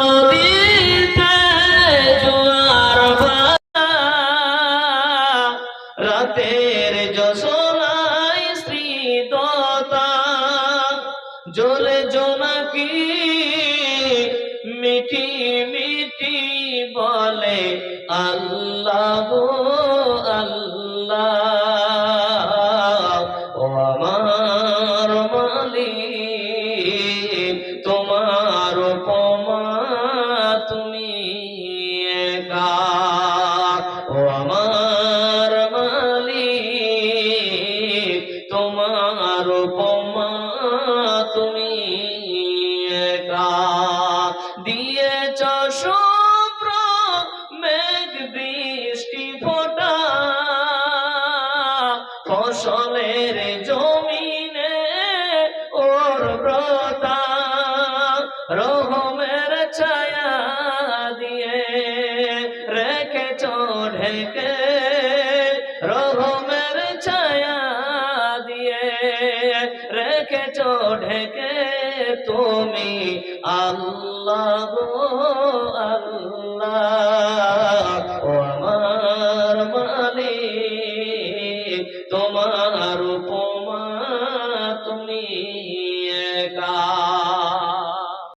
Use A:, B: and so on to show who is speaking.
A: নদীতে জোয়ার ভাটা, রাতের জোছনায় স্নিগ্ধতা, জলে জোনাকি মিঠি মিঠি বলে আল্লাহ আল্লাহ। ও আমার মালিক, তোমার উপমা তুমি একা। ও আমার মালিক, তোমার উপমা তুমি একা। দিয়েছ শুভ্র মেঘ বৃষ্টি ফোঁটা, ফসলের জমিনে উর্বরতা, রহমের ছায়া দিয়ে রেখেছ ঢেকে, রহমের ছায়া দিয়ে রেখেছ ঢেকে। তুমি আল্লাহ আল্লাহ। ও আমার মালিক, তোমার উপর